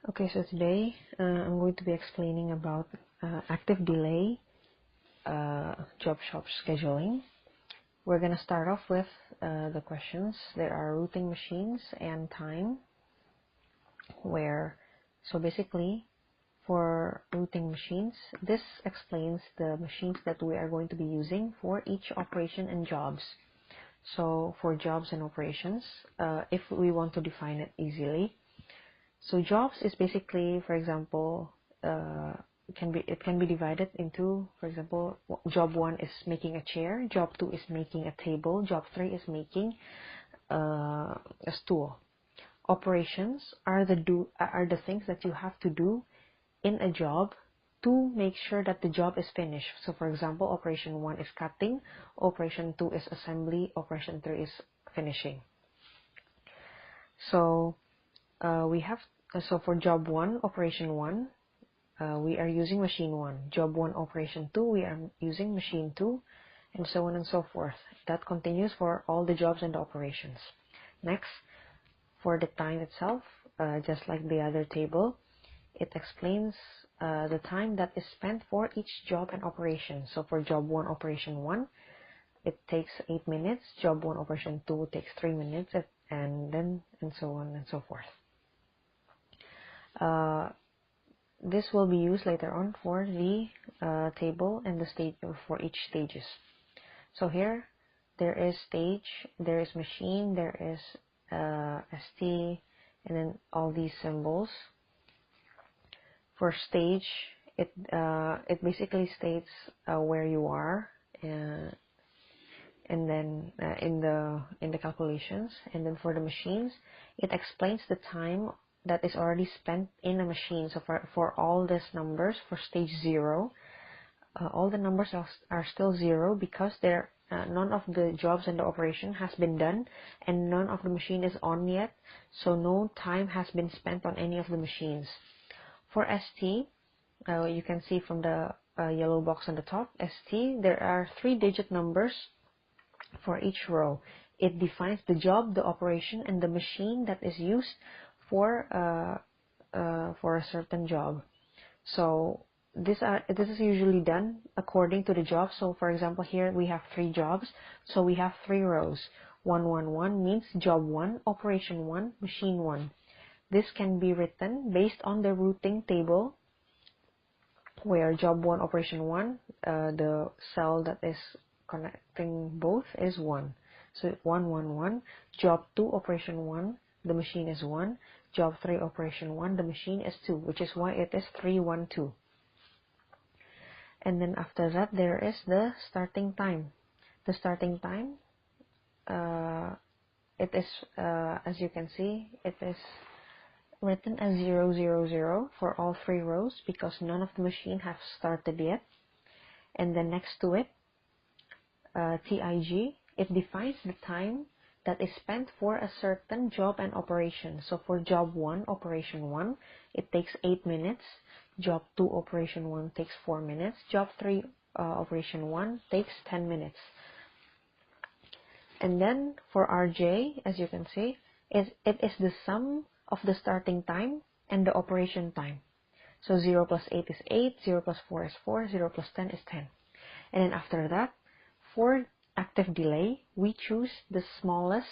Okay, so today I'm going to be explaining about active delay job shop scheduling. We're going to start off with the questions. There are routing machines and time so basically for routing machines, this explains the machines that we are going to be using for each operation and jobs. So for jobs and operations, if we want to define it easily, so jobs is basically, for example, it can be divided into, for example, job 1 is making a chair, job 2 is making a table, job 3 is making a stool. Operations are the things that you have to do in a job to make sure that the job is finished. So for example, operation 1 is cutting, operation 2 is assembly, operation 3 is finishing. So for job 1, operation 1, we are using machine 1. Job 1, operation 2, we are using machine 2, and so on and so forth. That continues for all the jobs and the operations. Next, for the time itself, just like the other table, it explains the time that is spent for each job and operation. So for job 1, operation 1, it takes 8 minutes. Job 1, operation 2 takes 3 minutes, and so on and so forth. This will be used later on for the table and the stage for each stages. So here there is stage, there is machine, there is ST, and then all these symbols. For stage, it basically states where you are, and then in the calculations. And then for the machines, it explains the time that is already spent in a machine. So for all these numbers, for stage 0, all the numbers are still 0 because none of the jobs and the operation has been done, and none of the machine is on yet, so no time has been spent on any of the machines. For ST, you can see from the yellow box on the top, ST, there are 3-digit numbers for each row. It defines the job, the operation, and the machine that is used for a certain job. So this is usually done according to the job. So for example, here we have 3 jobs, so we have 3 rows. 111 means job 1, operation 1, machine 1. This can be written based on the routing table, where job 1, operation 1, the cell that is connecting both is 1. So 111, job 2, operation 1, the machine is 1, job 3, operation 1, the machine is 2, which is why it is 312. And then after that, there is the starting time. The starting time, it is, as you can see, it is written as 000 for all 3 rows because none of the machine have started yet. And then next to it, TIG, it defines the time that is spent for a certain job and operation. So for job 1, operation 1, it takes 8 minutes. Job 2, operation 1 takes 4 minutes. Job 3, operation 1 takes 10 minutes. And then for RJ, as you can see, it is the sum of the starting time and the operation time. So 0 plus 8 is 8, 0 plus 4 is 4, 0 plus 10 is 10. And then after that, for active delay, we choose the smallest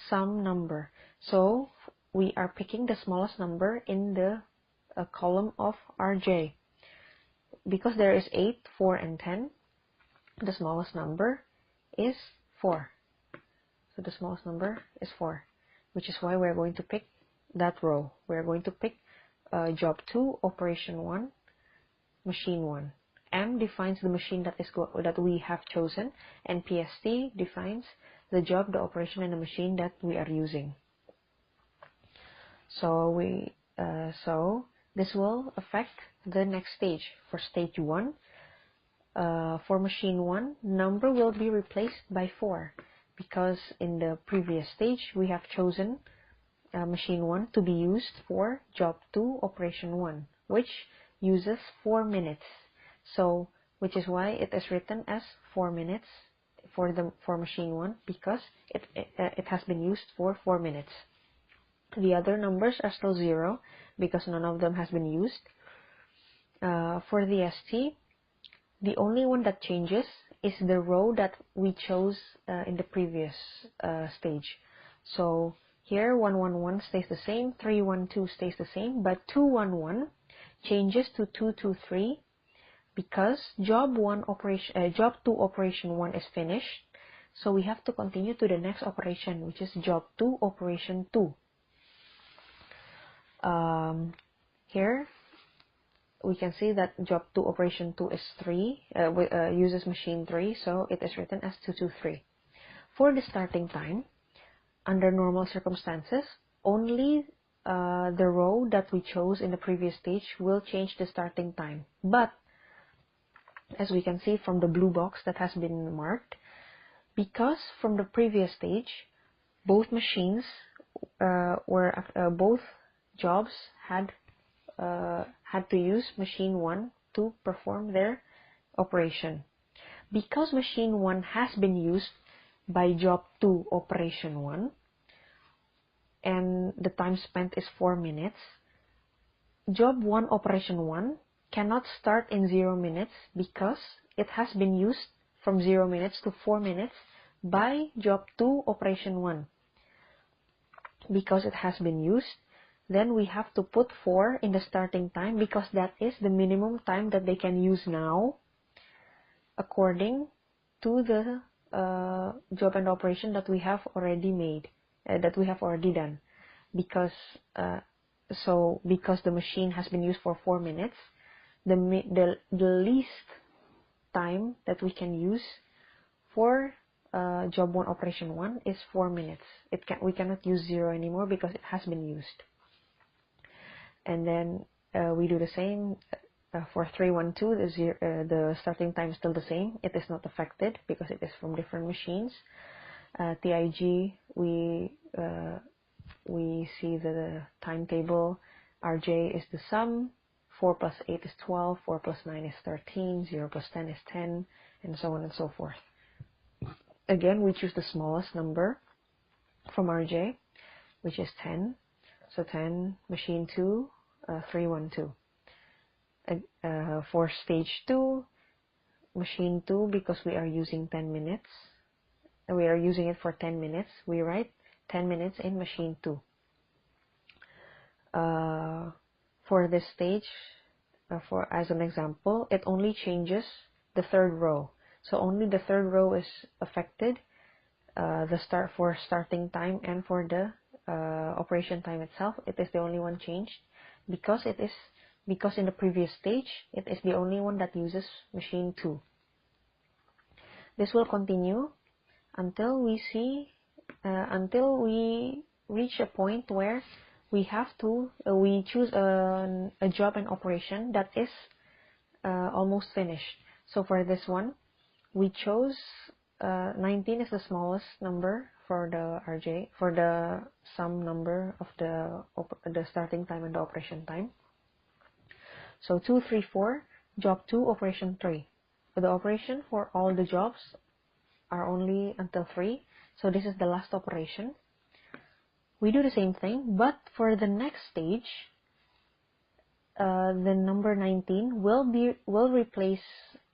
sum number. So we are picking the smallest number in the column of RJ. Because there is 8, 4, and 10, the smallest number is 4. So the smallest number is 4, which is why we're going to pick that row. We're going to pick job 2, operation 1, machine 1. M defines the machine that we have chosen, and PST defines the job, the operation, and the machine that we are using. So this will affect the next stage. For stage 1, for machine 1, number will be replaced by 4 because in the previous stage we have chosen machine 1 to be used for job 2, operation 1, which uses 4 minutes. So, which is why it is written as 4 minutes for machine 1 because it has been used for 4 minutes. The other numbers are still 0 because none of them has been used. For the ST, the only one that changes is the row that we chose in the previous stage. So here 111 stays the same, 312 stays the same, but 211 changes to 223 because job 2 operation 1 is finished. So we have to continue to the next operation, which is job 2 operation 2. Here we can see that job 2 operation 2 is 3, uses machine 3, so it is written as 223. For the starting time, under normal circumstances, only the row that we chose in the previous stage will change the starting time. But as we can see from the blue box that has been marked, because from the previous stage, both machines both jobs had to use machine 1 to perform their operation. Because machine 1 has been used by job 2 operation 1 and the time spent is 4 minutes, job 1 operation 1 cannot start in 0 minutes because it has been used from 0 minutes to 4 minutes by job 2 operation 1. Because it has been used, then we have to put 4 in the starting time because that is the minimum time that they can use now according to the job and operation that we have already made, that we have already done. Because because the machine has been used for 4 minutes, the least time that we can use for job 1 operation 1 is 4 minutes. We cannot use 0 anymore because it has been used. And then we do the same for 312. The starting time is still the same. It is not affected because it is from different machines. TIG, we see the timetable. RJ is the sum. 4 plus 8 is 12. 4 plus 9 is 13. 0 plus 10 is 10, and so on and so forth. Again, we choose the smallest number from RJ, which is 10. So 10, machine 2, 312. For stage 2, machine 2, because we are using 10 minutes, we are using it for 10 minutes, we write 10 minutes in machine 2. For this stage, as an example, it only changes the third row. So only the third row is affected, for starting time and for the operation time itself. It is the only one changed because in the previous stage it is the only one that uses machine 2. This will continue until we reach a point where we choose a job and operation that is almost finished. So for this one, we chose 19 is the smallest number for the RJ, for the sum number of the starting time and the operation time. So 2, 3, 4, job 2, operation 3. So the operation for all the jobs are only until 3. So this is the last operation. We do the same thing, but for the next stage, the number 19 will replace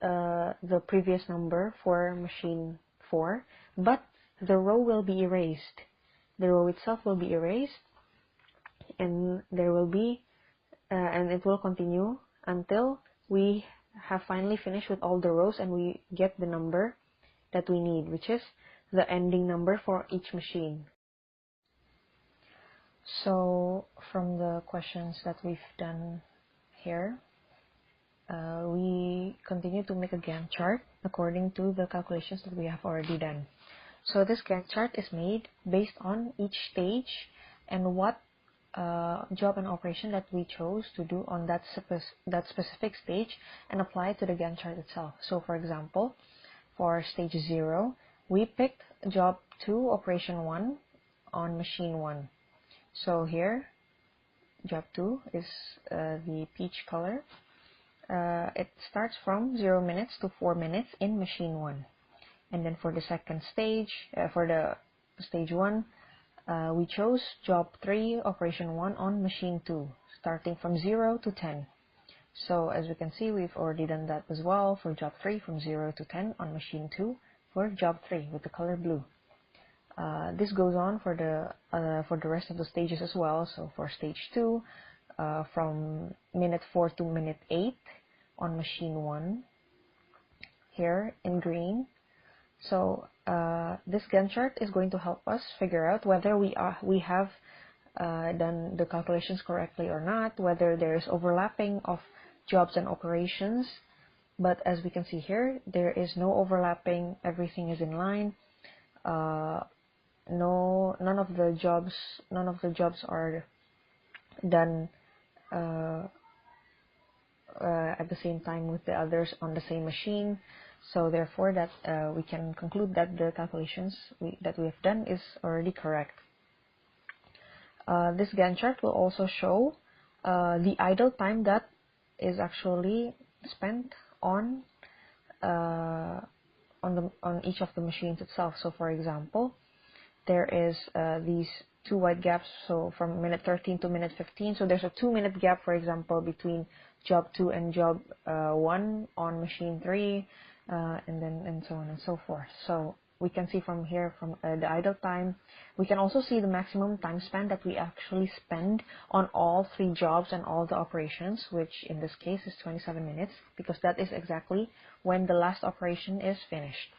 the previous number for machine 4, but the row will be erased. The row itself will be erased, and there will be and it will continue until we have finally finished with all the rows and we get the number that we need, which is the ending number for each machine. So from the questions that we've done here, we continue to make a Gantt chart according to the calculations that we have already done. So this Gantt chart is made based on each stage and what job and operation that we chose to do on that specific stage and apply it to the Gantt chart itself. So for example, for stage 0, we picked job 2, operation 1 on machine 1. So here, job 2 is the peach color. It starts from 0 minutes to 4 minutes in machine 1. And then for the second stage, for the stage 1, we chose job 3, operation 1 on machine 2, starting from 0 to 10. So as we can see, we've already done that as well for job 3 from 0 to 10 on machine 2 for job 3 with the color blue. This goes on for the rest of the stages as well. So for stage 2, from minute 4 to minute 8 on machine 1, here in green. So this Gantt chart is going to help us figure out whether we have done the calculations correctly or not, whether there is overlapping of jobs and operations. But as we can see here, there is no overlapping. Everything is in line. None of the jobs are done at the same time with the others on the same machine. So therefore, that we can conclude that the calculations that we have done is already correct. This Gantt chart will also show the idle time that is actually spent on each of the machines itself. So for example, there is these 2 white gaps, so from minute 13 to minute 15. So there's a 2-minute gap, for example, between job 2 and job 1 on machine 3, and so on and so forth. So we can see from here, from the idle time, we can also see the maximum time span that we actually spend on all 3 jobs and all the operations, which in this case is 27 minutes, because that is exactly when the last operation is finished.